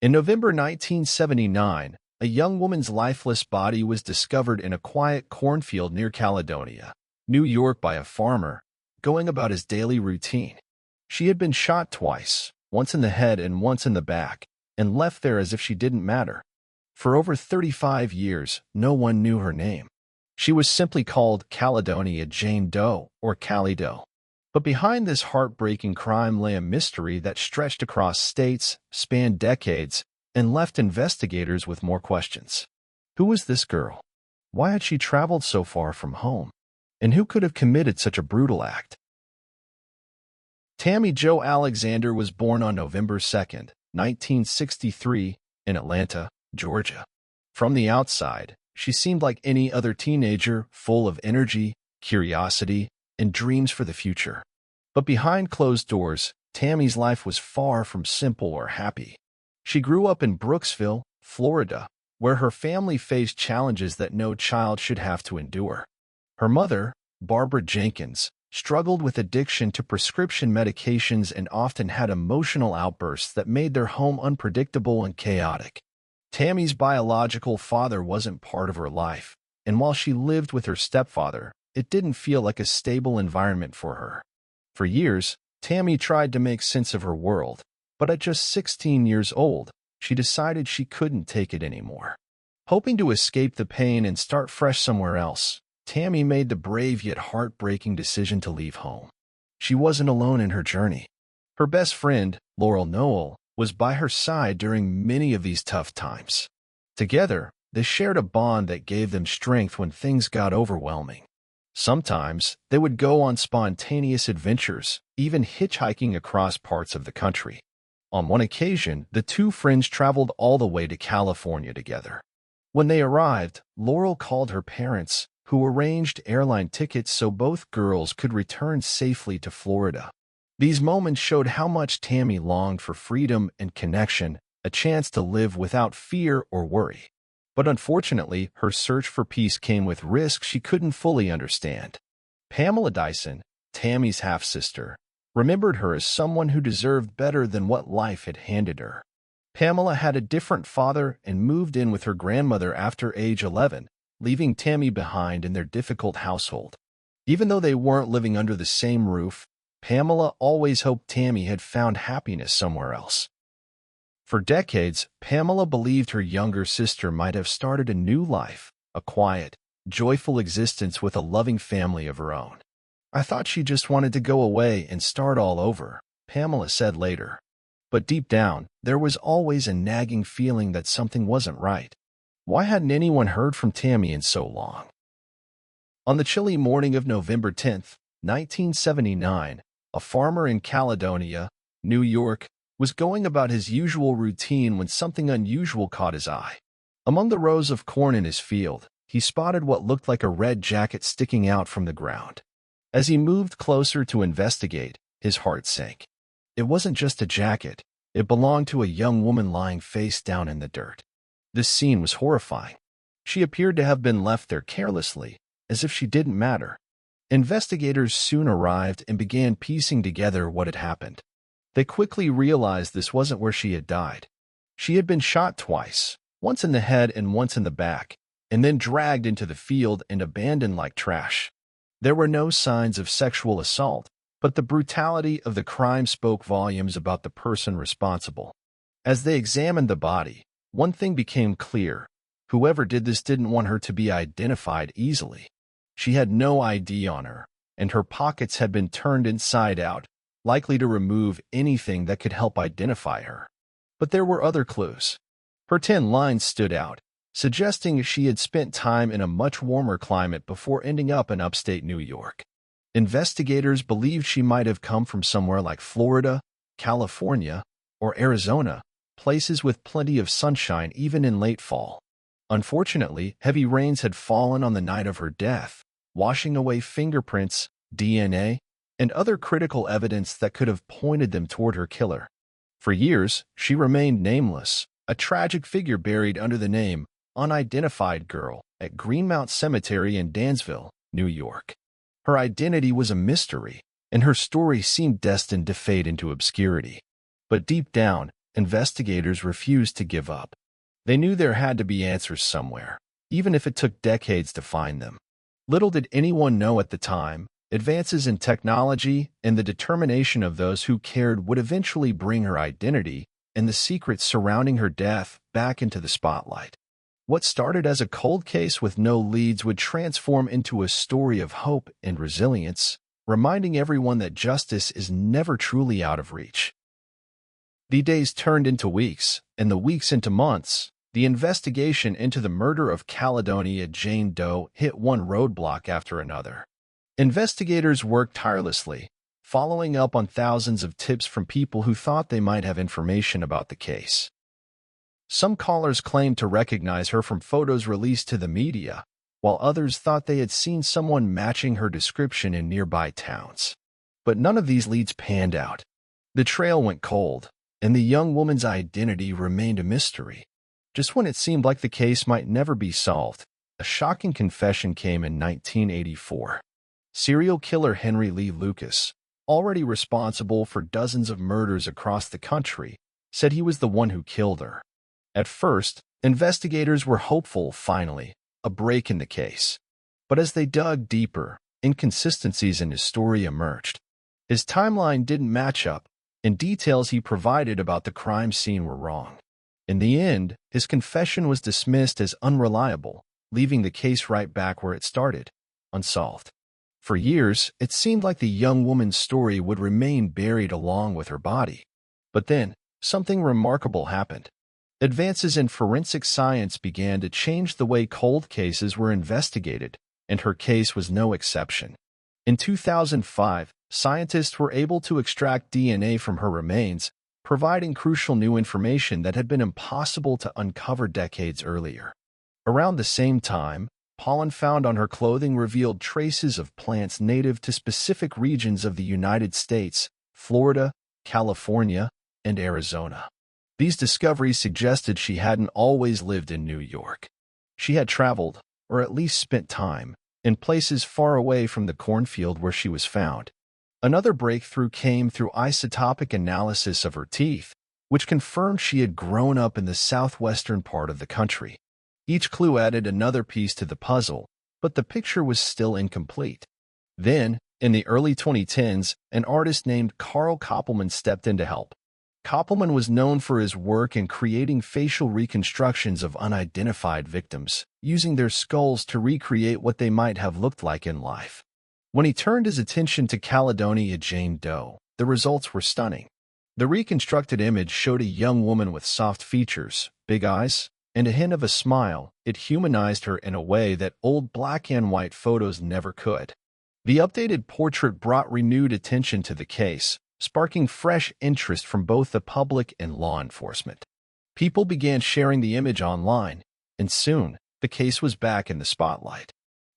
In November 1979, a young woman's lifeless body was discovered in a quiet cornfield near Caledonia, New York by a farmer, going about his daily routine. She had been shot twice, once in the head and once in the back, and left there as if she didn't matter. For over 35 years, no one knew her name. She was simply called Caledonia Jane Doe or Callie Doe. But behind this heartbreaking crime lay a mystery that stretched across states, spanned decades, and left investigators with more questions. Who was this girl? Why had she traveled so far from home? And who could have committed such a brutal act? Tammy Jo Alexander was born on November 2, 1963, in Atlanta, Georgia. From the outside, she seemed like any other teenager, full of energy, curiosity, and dreams for the future. But behind closed doors, Tammy's life was far from simple or happy. She grew up in Brooksville, Florida, where her family faced challenges that no child should have to endure. Her mother, Barbara Jenkins, struggled with addiction to prescription medications and often had emotional outbursts that made their home unpredictable and chaotic. Tammy's biological father wasn't part of her life, and while she lived with her stepfather, it didn't feel like a stable environment for her. For years, Tammy tried to make sense of her world, but at just 16 years old, she decided she couldn't take it anymore. Hoping to escape the pain and start fresh somewhere else, Tammy made the brave yet heartbreaking decision to leave home. She wasn't alone in her journey. Her best friend, Laurel Noel, was by her side during many of these tough times. Together, they shared a bond that gave them strength when things got overwhelming. Sometimes, they would go on spontaneous adventures, even hitchhiking across parts of the country. On one occasion, the two friends traveled all the way to California together. When they arrived, Laurel called her parents, who arranged airline tickets so both girls could return safely to Florida. These moments showed how much Tammy longed for freedom and connection, a chance to live without fear or worry. But unfortunately, her search for peace came with risks she couldn't fully understand. Pamela Dyson, Tammy's half-sister, remembered her as someone who deserved better than what life had handed her. Pamela had a different father and moved in with her grandmother after age 11, leaving Tammy behind in their difficult household. Even though they weren't living under the same roof, Pamela always hoped Tammy had found happiness somewhere else. For decades, Pamela believed her younger sister might have started a new life, a quiet, joyful existence with a loving family of her own. "I thought she just wanted to go away and start all over," Pamela said later. But deep down, there was always a nagging feeling that something wasn't right. Why hadn't anyone heard from Tammy in so long? On the chilly morning of November 10, 1979, a farmer in Caledonia, New York, was going about his usual routine when something unusual caught his eye. Among the rows of corn in his field, he spotted what looked like a red jacket sticking out from the ground. As he moved closer to investigate, his heart sank. It wasn't just a jacket. It belonged to a young woman lying face down in the dirt. This scene was horrifying. She appeared to have been left there carelessly, as if she didn't matter. Investigators soon arrived and began piecing together what had happened. They quickly realized this wasn't where she had died. She had been shot twice, once in the head and once in the back, and then dragged into the field and abandoned like trash. There were no signs of sexual assault, but the brutality of the crime spoke volumes about the person responsible. As they examined the body, one thing became clear. Whoever did this didn't want her to be identified easily. She had no ID on her, and her pockets had been turned inside out, likely to remove anything that could help identify her. But there were other clues. Her tan lines stood out, suggesting she had spent time in a much warmer climate before ending up in upstate New York. Investigators believed she might have come from somewhere like Florida, California, or Arizona, places with plenty of sunshine even in late fall. Unfortunately, heavy rains had fallen on the night of her death, washing away fingerprints, DNA, and other critical evidence that could have pointed them toward her killer. For years, she remained nameless, a tragic figure buried under the name Unidentified Girl at Greenmount Cemetery in Dansville, New York. Her identity was a mystery, and her story seemed destined to fade into obscurity. But deep down, investigators refused to give up. They knew there had to be answers somewhere, even if it took decades to find them. Little did anyone know at the time, advances in technology and the determination of those who cared would eventually bring her identity and the secrets surrounding her death back into the spotlight. What started as a cold case with no leads would transform into a story of hope and resilience, reminding everyone that justice is never truly out of reach. The days turned into weeks, and the weeks into months. The investigation into the murder of Caledonia Jane Doe hit one roadblock after another. Investigators worked tirelessly, following up on thousands of tips from people who thought they might have information about the case. Some callers claimed to recognize her from photos released to the media, while others thought they had seen someone matching her description in nearby towns. But none of these leads panned out. The trail went cold, and the young woman's identity remained a mystery. Just when it seemed like the case might never be solved, a shocking confession came in 1984. Serial killer Henry Lee Lucas, already responsible for dozens of murders across the country, said he was the one who killed her. At first, investigators were hopeful, finally, a break in the case. But as they dug deeper, inconsistencies in his story emerged. His timeline didn't match up, and details he provided about the crime scene were wrong. In the end, his confession was dismissed as unreliable, leaving the case right back where it started, unsolved. For years, it seemed like the young woman's story would remain buried along with her body. But then, something remarkable happened. Advances in forensic science began to change the way cold cases were investigated, and her case was no exception. In 2005, scientists were able to extract DNA from her remains, providing crucial new information that had been impossible to uncover decades earlier. Around the same time, pollen found on her clothing revealed traces of plants native to specific regions of the United States, Florida, California, and Arizona. These discoveries suggested she hadn't always lived in New York. She had traveled, or at least spent time, in places far away from the cornfield where she was found. Another breakthrough came through isotopic analysis of her teeth, which confirmed she had grown up in the southwestern part of the country. Each clue added another piece to the puzzle, but the picture was still incomplete. Then, in the early 2010s, an artist named Carl Koppelman stepped in to help. Koppelman was known for his work in creating facial reconstructions of unidentified victims, using their skulls to recreate what they might have looked like in life. When he turned his attention to Caledonia Jane Doe, the results were stunning. The reconstructed image showed a young woman with soft features, big eyes, and a hint of a smile. It humanized her in a way that old black and white photos never could. The updated portrait brought renewed attention to the case, sparking fresh interest from both the public and law enforcement. People began sharing the image online, and soon, the case was back in the spotlight.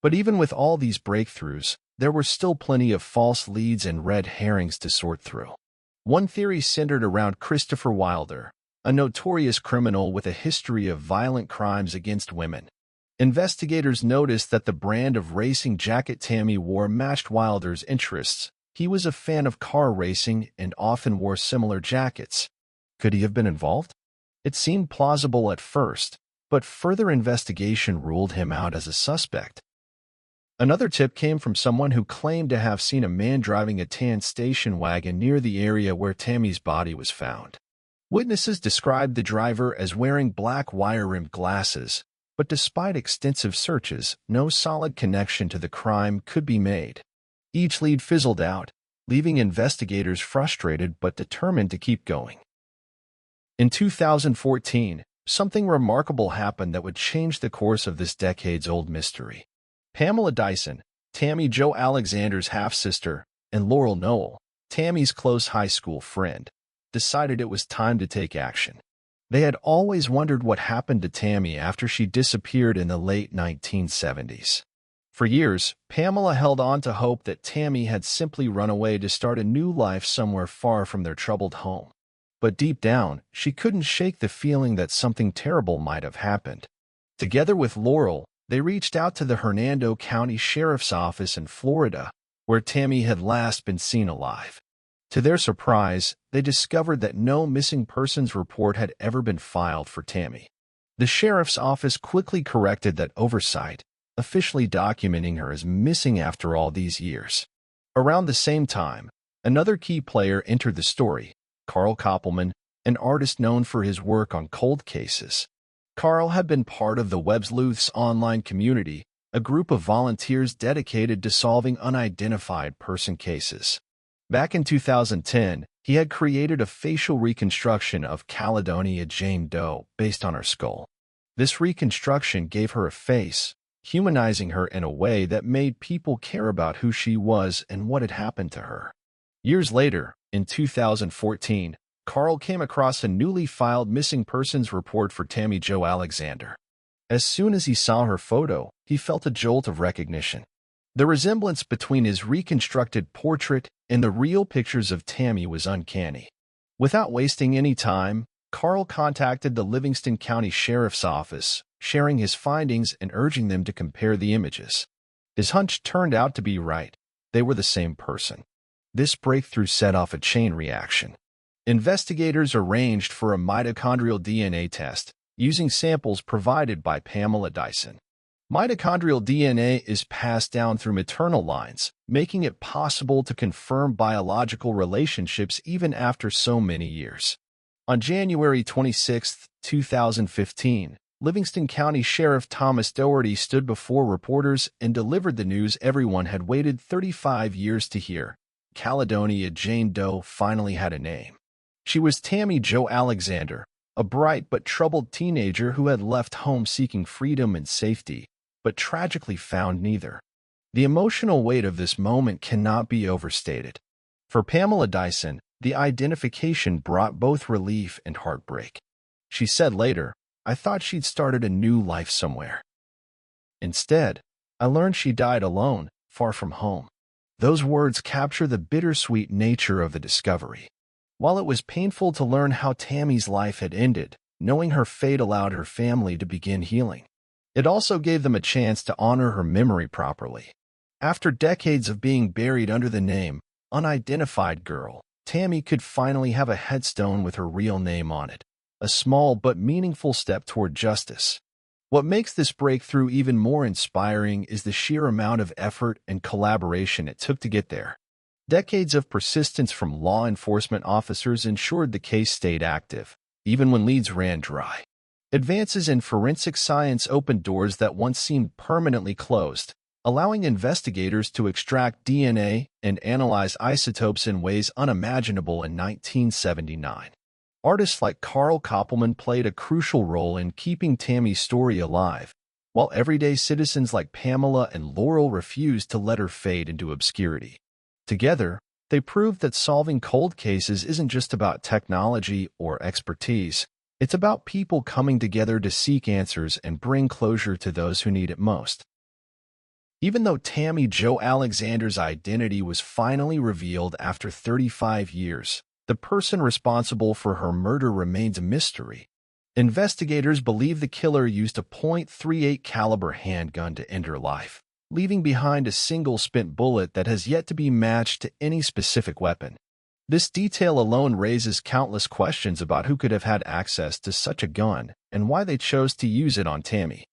But even with all these breakthroughs, there were still plenty of false leads and red herrings to sort through. One theory centered around Christopher Wilder, a notorious criminal with a history of violent crimes against women. Investigators noticed that the brand of racing jacket Tammy wore matched Wilder's interests. He was a fan of car racing and often wore similar jackets. Could he have been involved? It seemed plausible at first, but further investigation ruled him out as a suspect. Another tip came from someone who claimed to have seen a man driving a tan station wagon near the area where Tammy's body was found. Witnesses described the driver as wearing black wire-rimmed glasses, but despite extensive searches, no solid connection to the crime could be made. Each lead fizzled out, leaving investigators frustrated but determined to keep going. In 2014, something remarkable happened that would change the course of this decades-old mystery. Pamela Dyson, Tammy Jo Alexander's half-sister, and Laurel Noel, Tammy's close high school friend, decided it was time to take action. They had always wondered what happened to Tammy after she disappeared in the late 1970s. For years, Pamela held on to hope that Tammy had simply run away to start a new life somewhere far from their troubled home. But deep down, she couldn't shake the feeling that something terrible might have happened. Together with Laurel, they reached out to the Hernando County Sheriff's Office in Florida, where Tammy had last been seen alive. To their surprise, they discovered that no missing persons report had ever been filed for Tammy. The sheriff's office quickly corrected that oversight, officially documenting her as missing after all these years. Around the same time, another key player entered the story, Carl Koppelman, an artist known for his work on cold cases. Carl had been part of the Websleuths online community, a group of volunteers dedicated to solving unidentified person cases. Back in 2010, he had created a facial reconstruction of Caledonia Jane Doe based on her skull. This reconstruction gave her a face, humanizing her in a way that made people care about who she was and what had happened to her. Years later, in 2014, Carl came across a newly filed missing persons report for Tammy Jo Alexander. As soon as he saw her photo, he felt a jolt of recognition. The resemblance between his reconstructed portrait and the real pictures of Tammy was uncanny. Without wasting any time, Carl contacted the Livingston County Sheriff's Office, sharing his findings and urging them to compare the images. His hunch turned out to be right. They were the same person. This breakthrough set off a chain reaction. Investigators arranged for a mitochondrial DNA test, using samples provided by Pamela Dyson. Mitochondrial DNA is passed down through maternal lines, making it possible to confirm biological relationships even after so many years. On January 26, 2015, Livingston County Sheriff Thomas Doherty stood before reporters and delivered the news everyone had waited 35 years to hear. Caledonia Jane Doe finally had a name. She was Tammy Jo Alexander, a bright but troubled teenager who had left home seeking freedom and safety, but tragically found neither. The emotional weight of this moment cannot be overstated. For Pamela Dyson, the identification brought both relief and heartbreak. She said later, "I thought she'd started a new life somewhere. Instead, I learned she died alone, far from home." Those words capture the bittersweet nature of the discovery. While it was painful to learn how Tammy's life had ended, knowing her fate allowed her family to begin healing. It also gave them a chance to honor her memory properly. After decades of being buried under the name Unidentified Girl, Tammy could finally have a headstone with her real name on it, a small but meaningful step toward justice. What makes this breakthrough even more inspiring is the sheer amount of effort and collaboration it took to get there. Decades of persistence from law enforcement officers ensured the case stayed active, even when leads ran dry. Advances in forensic science opened doors that once seemed permanently closed, allowing investigators to extract DNA and analyze isotopes in ways unimaginable in 1979. Artists like Carl Koppelman played a crucial role in keeping Tammy's story alive, while everyday citizens like Pamela and Laurel refused to let her fade into obscurity. Together, they proved that solving cold cases isn't just about technology or expertise. It's about people coming together to seek answers and bring closure to those who need it most. Even though Tammy Jo Alexander's identity was finally revealed after 35 years, the person responsible for her murder remains a mystery. Investigators believe the killer used a .38 caliber handgun to end her life, leaving behind a single spent bullet that has yet to be matched to any specific weapon. This detail alone raises countless questions about who could have had access to such a gun and why they chose to use it on Tammy.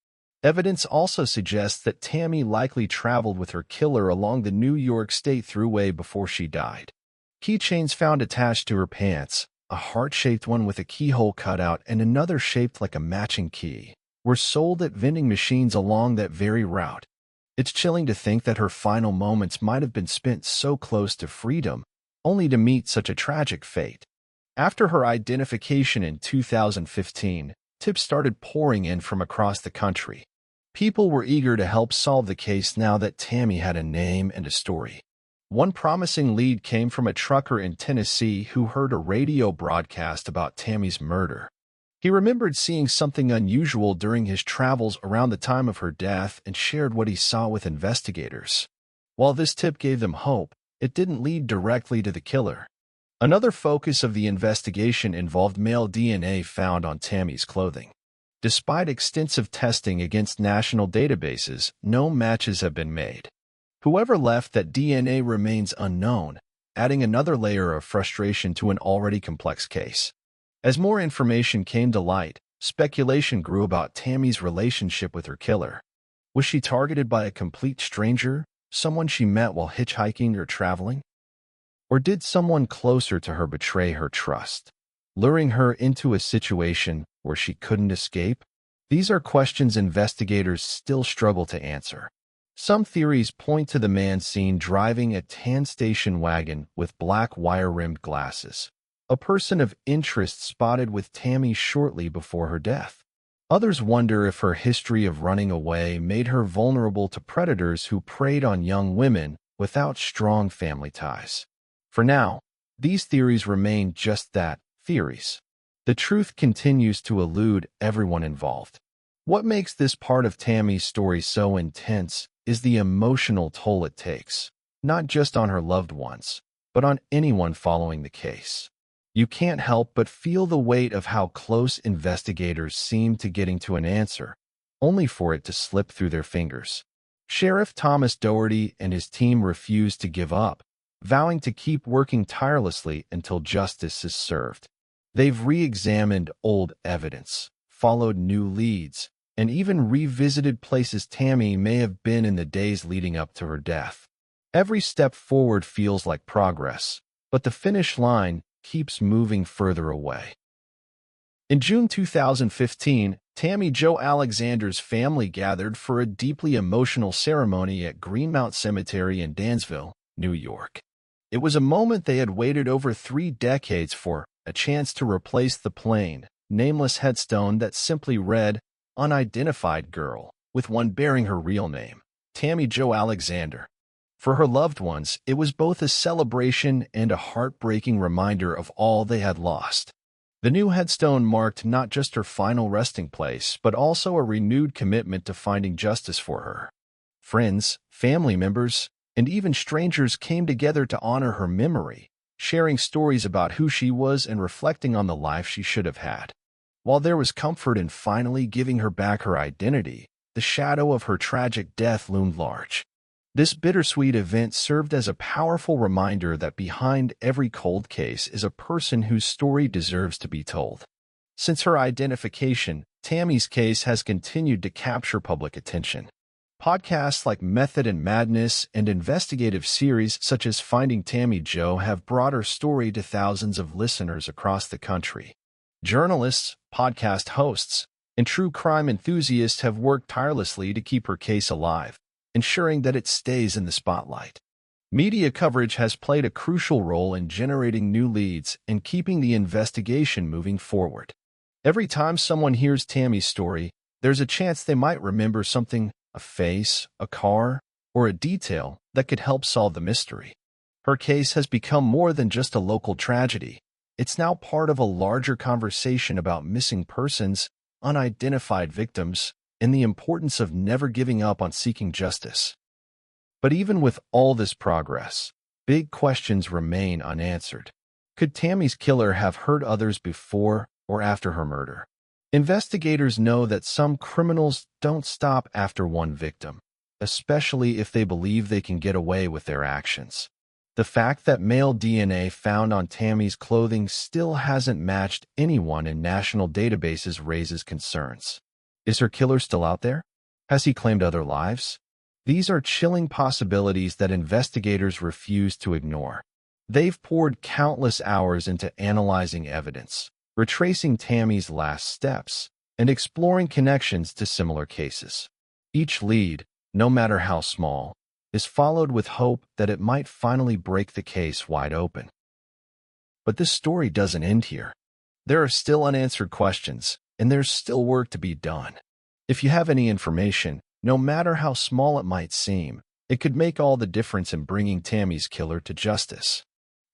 Evidence also suggests that Tammy likely traveled with her killer along the New York State Thruway before she died. Keychains found attached to her pants, a heart-shaped one with a keyhole cutout and another shaped like a matching key, were sold at vending machines along that very route. It's chilling to think that her final moments might have been spent so close to freedom, only to meet such a tragic fate. After her identification in 2015, tips started pouring in from across the country. People were eager to help solve the case now that Tammy had a name and a story. One promising lead came from a trucker in Tennessee who heard a radio broadcast about Tammy's murder. He remembered seeing something unusual during his travels around the time of her death and shared what he saw with investigators. While this tip gave them hope, it didn't lead directly to the killer. Another focus of the investigation involved male DNA found on Tammy's clothing. Despite extensive testing against national databases, no matches have been made. Whoever left that DNA remains unknown, adding another layer of frustration to an already complex case. As more information came to light, speculation grew about Tammy's relationship with her killer. Was she targeted by a complete stranger, someone she met while hitchhiking or traveling? Or did someone closer to her betray her trust, luring her into a situation where she couldn't escape? These are questions investigators still struggle to answer. Some theories point to the man seen driving a tan station wagon with black wire-rimmed glasses, a person of interest spotted with Tammy shortly before her death. Others wonder if her history of running away made her vulnerable to predators who preyed on young women without strong family ties. For now, these theories remain just that, theories. The truth continues to elude everyone involved. What makes this part of Tammy's story so intense is the emotional toll it takes, not just on her loved ones, but on anyone following the case. You can't help but feel the weight of how close investigators seem to getting to an answer, only for it to slip through their fingers. Sheriff Thomas Doherty and his team refuse to give up, vowing to keep working tirelessly until justice is served. They've re-examined old evidence, followed new leads, and even revisited places Tammy may have been in the days leading up to her death. Every step forward feels like progress, but the finish line keeps moving further away. In June 2015, Tammy Jo Alexander's family gathered for a deeply emotional ceremony at Greenmount Cemetery in Dansville, New York. It was a moment they had waited over 3 decades for, a chance to replace the plain, nameless headstone that simply read, "Unidentified Girl," with one bearing her real name, Tammy Jo Alexander. For her loved ones, it was both a celebration and a heartbreaking reminder of all they had lost. The new headstone marked not just her final resting place, but also a renewed commitment to finding justice for her. Friends, family members, and even strangers came together to honor her memory, sharing stories about who she was and reflecting on the life she should have had. While there was comfort in finally giving her back her identity, the shadow of her tragic death loomed large. This bittersweet event served as a powerful reminder that behind every cold case is a person whose story deserves to be told. Since her identification, Tammy's case has continued to capture public attention. Podcasts like Method and Madness and investigative series such as Finding Tammy Jo have brought her story to thousands of listeners across the country. Journalists, podcast hosts, and true crime enthusiasts have worked tirelessly to keep her case alive, ensuring that it stays in the spotlight. Media coverage has played a crucial role in generating new leads and keeping the investigation moving forward. Every time someone hears Tammy's story, there's a chance they might remember something, a face, a car, or a detail that could help solve the mystery. Her case has become more than just a local tragedy. It's now part of a larger conversation about missing persons, unidentified victims, and the importance of never giving up on seeking justice. But even with all this progress, big questions remain unanswered. Could Tammy's killer have hurt others before or after her murder? Investigators know that some criminals don't stop after one victim, especially if they believe they can get away with their actions. The fact that male DNA found on Tammy's clothing still hasn't matched anyone in national databases raises concerns. Is her killer still out there? Has he claimed other lives? These are chilling possibilities that investigators refuse to ignore. They've poured countless hours into analyzing evidence, retracing Tammy's last steps, and exploring connections to similar cases. Each lead, no matter how small, is followed with hope that it might finally break the case wide open. But this story doesn't end here. There are still unanswered questions, and there's still work to be done. If you have any information, no matter how small it might seem, it could make all the difference in bringing Tammy's killer to justice.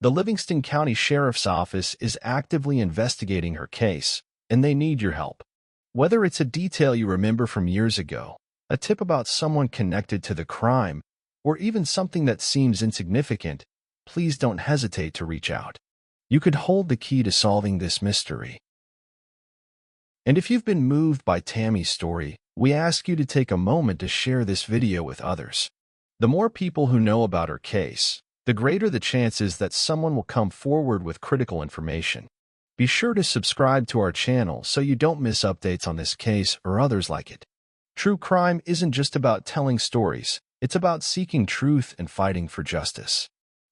The Livingston County Sheriff's Office is actively investigating her case, and they need your help. Whether it's a detail you remember from years ago, a tip about someone connected to the crime, or even something that seems insignificant, please don't hesitate to reach out. You could hold the key to solving this mystery. And if you've been moved by Tammy's story, we ask you to take a moment to share this video with others. The more people who know about her case, the greater the chances that someone will come forward with critical information. Be sure to subscribe to our channel so you don't miss updates on this case or others like it. True crime isn't just about telling stories, it's about seeking truth and fighting for justice.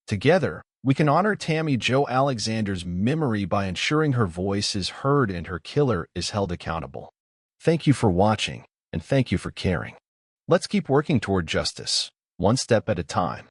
Together, we can honor Tammy Jo Alexander's memory by ensuring her voice is heard and her killer is held accountable. Thank you for watching, and thank you for caring. Let's keep working toward justice, one step at a time.